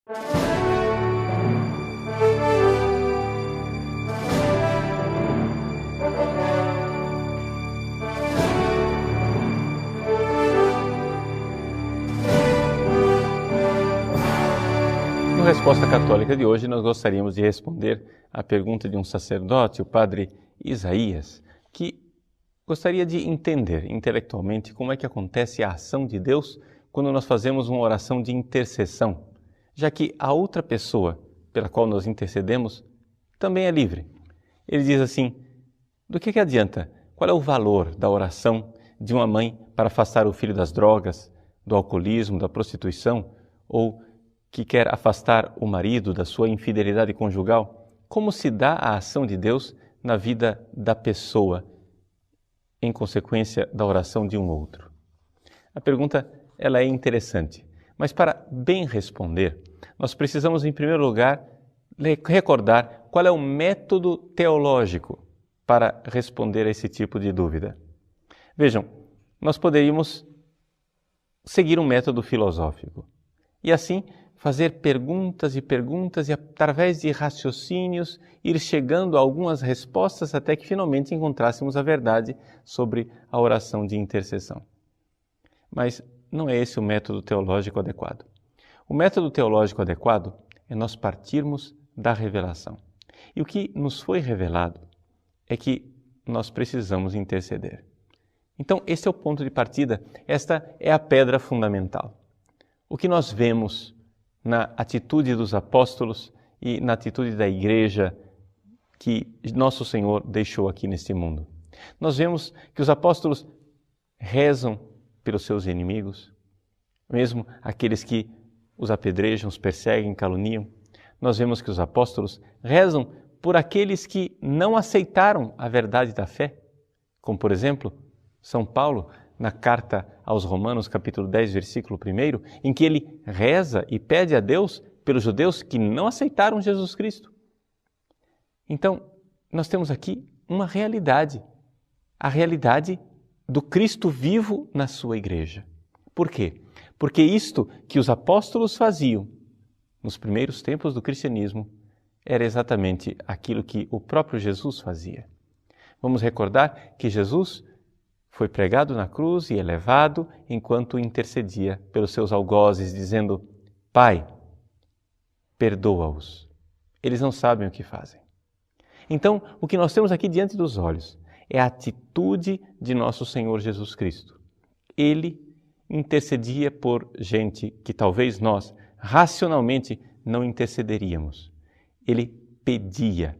Na Resposta Católica de hoje, nós gostaríamos de responder à pergunta de um sacerdote, o padre Isaías, que gostaria de entender intelectualmente como é que acontece a ação de Deus quando nós fazemos uma oração de intercessão, já que a outra pessoa pela qual nós intercedemos também é livre. Ele diz assim: do que adianta? Qual é o valor da oração de uma mãe para afastar o filho das drogas, do alcoolismo, da prostituição, ou que quer afastar o marido da sua infidelidade conjugal? Como se dá a ação de Deus na vida da pessoa, em consequência da oração de um outro? A pergunta ela é interessante, mas para bem responder, nós precisamos, em primeiro lugar, recordar qual é o método teológico para responder a esse tipo de dúvida. Vejam, nós poderíamos seguir um método filosófico e assim fazer perguntas e através de raciocínios ir chegando a algumas respostas até que finalmente encontrássemos a verdade sobre a oração de intercessão. Mas não é esse o método teológico adequado. O método teológico adequado é nós partirmos da revelação. E o que nos foi revelado é que nós precisamos interceder. Então, esse é o ponto de partida, esta é a pedra fundamental. O que nós vemos na atitude dos apóstolos e na atitude da igreja que nosso Senhor deixou aqui neste mundo. Nós vemos que os apóstolos rezam pelos seus inimigos, mesmo aqueles que os apedrejam, os perseguem, caluniam. Nós vemos que os apóstolos rezam por aqueles que não aceitaram a verdade da fé, como por exemplo, São Paulo, na carta aos Romanos, capítulo 10, versículo 1, em que ele reza e pede a Deus pelos judeus que não aceitaram Jesus Cristo. Então, nós temos aqui uma realidade, a realidade do Cristo vivo na sua igreja. Por quê? Porque isto que os apóstolos faziam nos primeiros tempos do cristianismo era exatamente aquilo que o próprio Jesus fazia. Vamos recordar que Jesus foi pregado na cruz e elevado enquanto intercedia pelos seus algozes, dizendo: Pai, perdoa-os, eles não sabem o que fazem. Então, o que nós temos aqui diante dos olhos é a atitude de nosso Senhor Jesus Cristo. Ele intercedia por gente que talvez nós, racionalmente, não intercederíamos. Ele pedia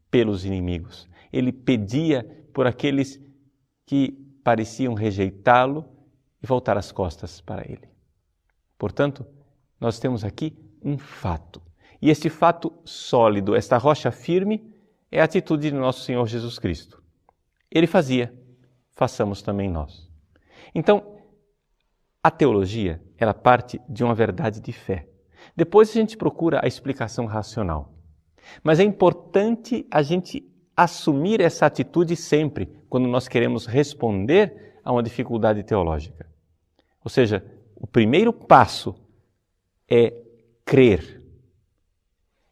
pelos inimigos. Ele pedia por aqueles que pareciam rejeitá-lo e voltar as costas para ele. Portanto, nós temos aqui um fato. E este fato sólido, esta rocha firme, é a atitude de nosso Senhor Jesus Cristo. Ele fazia, façamos também nós. Então, a teologia, ela parte de uma verdade de fé. Depois a gente procura a explicação racional. Mas é importante a gente assumir essa atitude sempre quando nós queremos responder a uma dificuldade teológica. Ou seja, o primeiro passo é crer.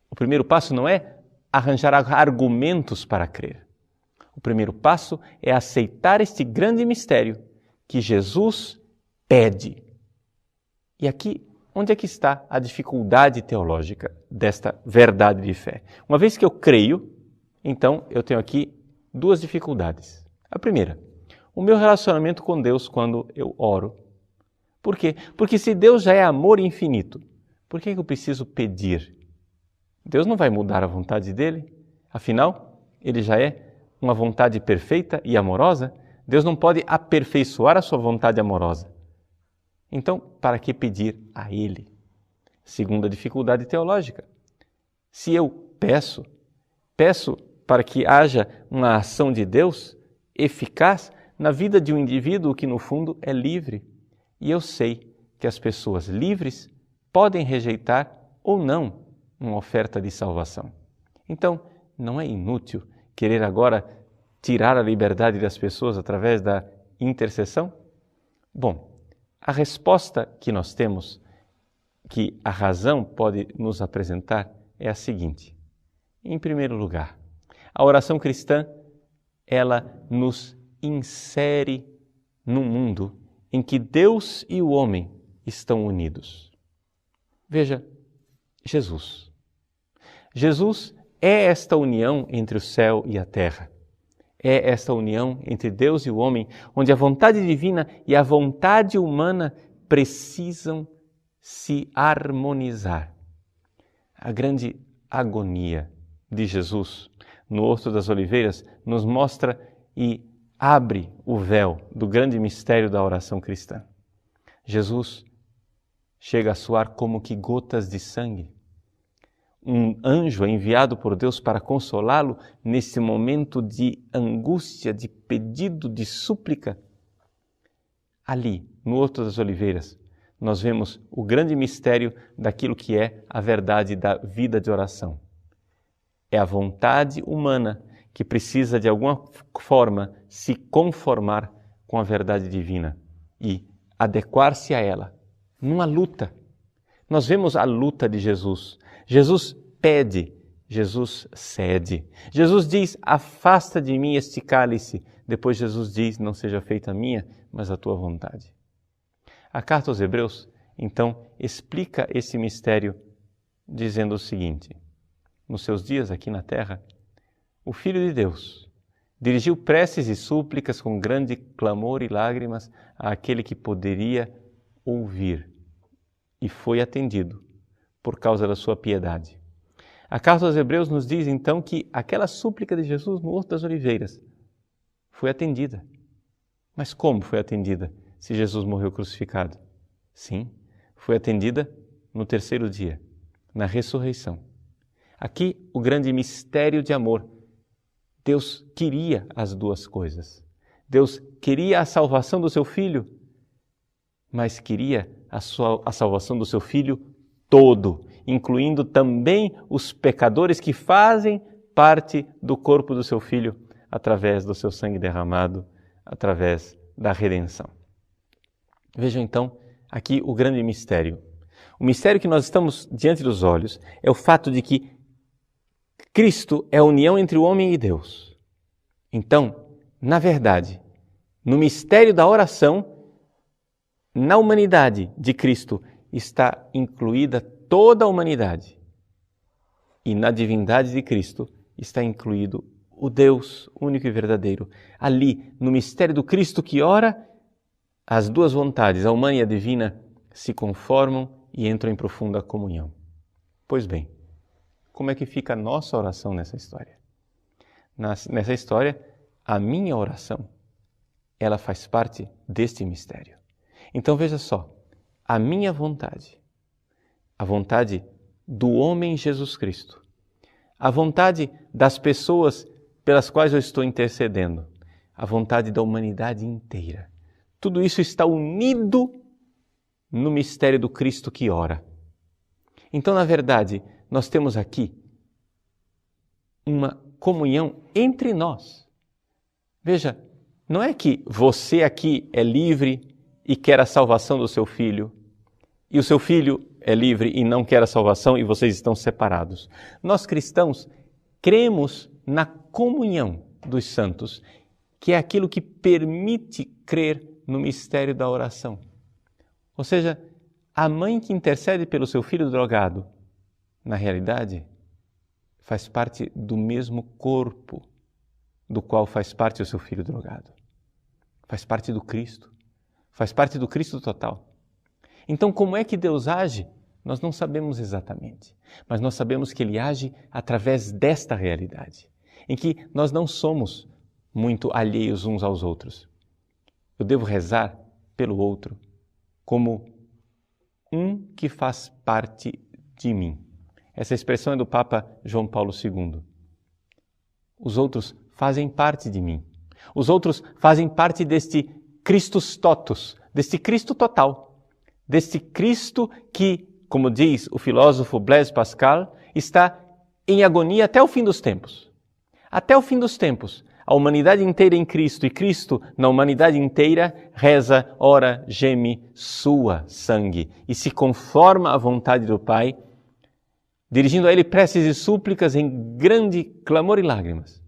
O primeiro passo não é arranjar argumentos para crer. O primeiro passo é aceitar este grande mistério que Jesus pede. E aqui, onde é que está a dificuldade teológica desta verdade de fé? Uma vez que eu creio, então eu tenho aqui duas dificuldades. A primeira, o meu relacionamento com Deus quando eu oro. Por quê? Porque se Deus já é amor infinito, por que eu preciso pedir? Deus não vai mudar a vontade dele, afinal, ele já é uma vontade perfeita e amorosa. Deus não pode aperfeiçoar a sua vontade amorosa. Então, para que pedir a ele? Segunda dificuldade teológica. Se eu peço para que haja uma ação de Deus eficaz na vida de um indivíduo que, no fundo, é livre. E eu sei que as pessoas livres podem rejeitar ou não uma oferta de salvação. Então, não é inútil querer agora tirar a liberdade das pessoas através da intercessão? Bom, a resposta que nós temos que a razão pode nos apresentar é a seguinte. Em primeiro lugar, a oração cristã, ela nos insere num mundo em que Deus e o homem estão unidos. Veja, Jesus. Jesus é esta união entre o céu e a terra. É esta união entre Deus e o homem, onde a vontade divina e a vontade humana precisam se harmonizar. A grande agonia de Jesus no Horto das Oliveiras nos mostra e abre o véu do grande mistério da oração cristã. Jesus chega a soar como que gotas de sangue. Um anjo é enviado por Deus para consolá-lo nesse momento de angústia, de pedido, de súplica. Ali, no Horto das Oliveiras, nós vemos o grande mistério daquilo que é a verdade da vida de oração. É a vontade humana que precisa de alguma forma se conformar com a verdade divina e adequar-se a ela, numa luta. Nós vemos a luta de Jesus. Jesus pede, Jesus cede. Jesus diz, afasta de mim este cálice. Depois Jesus diz, não seja feita a minha, mas a tua vontade. A carta aos Hebreus, então, explica esse mistério dizendo o seguinte: nos seus dias aqui na terra, o Filho de Deus dirigiu preces e súplicas com grande clamor e lágrimas àquele que poderia ouvir e foi atendido por causa da sua piedade. A carta aos Hebreus nos diz então que aquela súplica de Jesus no Horto das Oliveiras foi atendida. Mas como foi atendida se Jesus morreu crucificado? Sim, foi atendida no terceiro dia, na ressurreição. Aqui o grande mistério de amor. Deus queria as duas coisas. Deus queria a salvação do seu Filho, mas queria a salvação do seu Filho todo, incluindo também os pecadores que fazem parte do corpo do seu Filho através do seu sangue derramado, através da redenção. Vejam então aqui o grande mistério. O mistério que nós estamos diante dos olhos é o fato de que Cristo é a união entre o homem e Deus. Então, na verdade, no mistério da oração, na humanidade de Cristo está incluída toda a humanidade. E na divindade de Cristo está incluído o Deus único e verdadeiro. Ali, no mistério do Cristo que ora, as duas vontades, a humana e a divina, se conformam e entram em profunda comunhão. Pois bem, como é que fica a nossa oração nessa história? Nessa história, a minha oração, ela faz parte deste mistério. Então veja só, a minha vontade, a vontade do homem Jesus Cristo, a vontade das pessoas pelas quais eu estou intercedendo, a vontade da humanidade inteira. Tudo isso está unido no mistério do Cristo que ora. Então, na verdade, nós temos aqui uma comunhão entre nós. Veja, não é que você aqui é livre e quer a salvação do seu filho, e o seu filho é livre e não quer a salvação e vocês estão separados. Nós cristãos cremos na comunhão dos santos, que é aquilo que permite crer no mistério da oração. Ou seja, a mãe que intercede pelo seu filho drogado, na realidade, faz parte do mesmo corpo do qual faz parte o seu filho drogado. Faz parte do Cristo. Faz parte do Cristo total. Então, como é que Deus age? Nós não sabemos exatamente, mas nós sabemos que Ele age através desta realidade, em que nós não somos muito alheios uns aos outros. Eu devo rezar pelo outro como um que faz parte de mim. Essa expressão é do Papa João Paulo II. Os outros fazem parte de mim. Os outros fazem parte deste Christus totus, deste Cristo total, deste Cristo que, como diz o filósofo Blaise Pascal, está em agonia até o fim dos tempos. Até o fim dos tempos, a humanidade inteira em Cristo e Cristo na humanidade inteira, reza, ora, geme, sua sangue e se conforma à vontade do Pai, dirigindo a Ele preces e súplicas em grande clamor e lágrimas.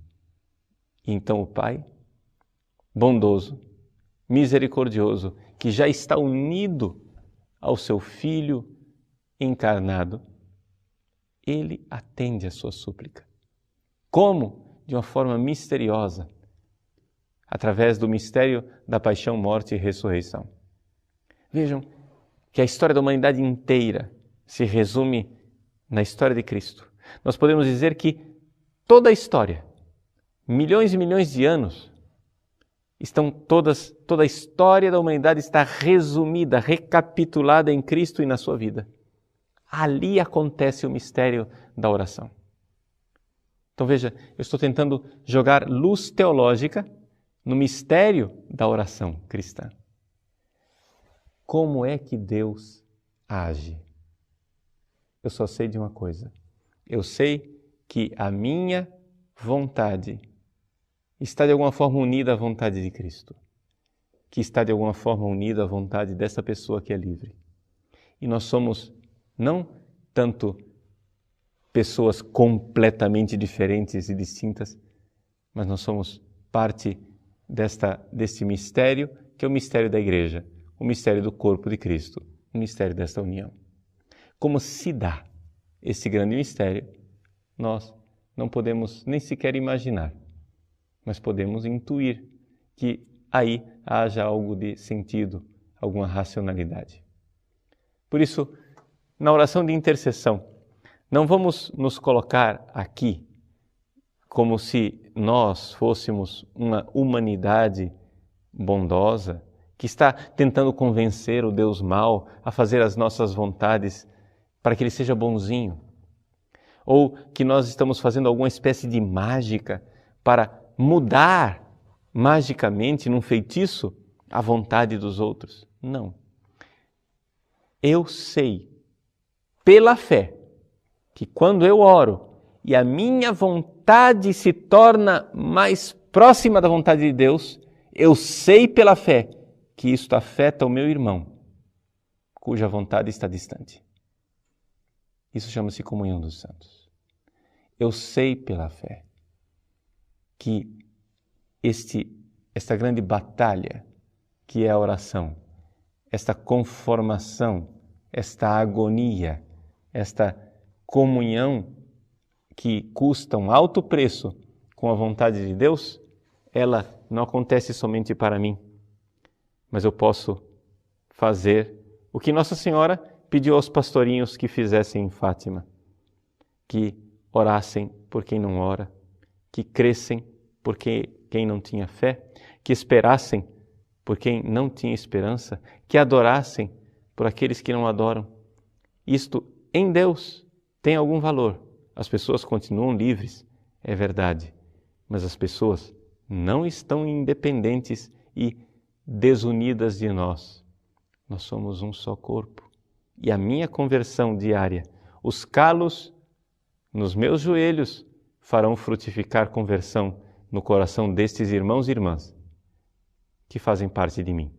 E então o Pai, bondoso, misericordioso, que já está unido ao seu Filho encarnado, Ele atende a sua súplica. Como? De uma forma misteriosa, através do mistério da paixão, morte e ressurreição. Vejam que a história da humanidade inteira se resume na história de Cristo. Nós podemos dizer que toda a história, milhões e milhões de anos, toda a história da humanidade está resumida, recapitulada em Cristo e na sua vida. Ali acontece o mistério da oração. Então veja, eu estou tentando jogar luz teológica no mistério da oração cristã. Como é que Deus age? Eu só sei de uma coisa. Eu sei que a minha vontade está de alguma forma unida à vontade de Cristo, que está de alguma forma unida à vontade dessa pessoa que é livre. E nós somos não tanto pessoas completamente diferentes e distintas, mas nós somos parte deste mistério, que é o mistério da Igreja, o mistério do corpo de Cristo, o mistério desta união. Como se dá esse grande mistério, nós não podemos nem sequer imaginar, mas podemos intuir que aí haja algo de sentido, alguma racionalidade. Por isso, na oração de intercessão, não vamos nos colocar aqui como se nós fôssemos uma humanidade bondosa que está tentando convencer o Deus mau a fazer as nossas vontades para que Ele seja bonzinho. Ou que nós estamos fazendo alguma espécie de mágica para mudar magicamente, num feitiço, a vontade dos outros. Não. Eu sei, pela fé, que quando eu oro e a minha vontade se torna mais próxima da vontade de Deus, eu sei pela fé que isto afeta o meu irmão, cuja vontade está distante. Isso chama-se comunhão dos santos. Eu sei pela fé que esta grande batalha que é a oração, esta conformação, esta agonia, esta comunhão que custa um alto preço com a vontade de Deus, ela não acontece somente para mim, mas eu posso fazer o que Nossa Senhora pediu aos pastorinhos que fizessem em Fátima, que orassem por quem não ora, que crescem por quem não tinha fé, que esperassem por quem não tinha esperança, que adorassem por aqueles que não adoram. Isto, em Deus, tem algum valor. As pessoas continuam livres, é verdade, mas as pessoas não estão independentes e desunidas de nós. Nós somos um só corpo. E a minha conversão diária, os calos nos meus joelhos farão frutificar conversão no coração destes irmãos e irmãs que fazem parte de mim.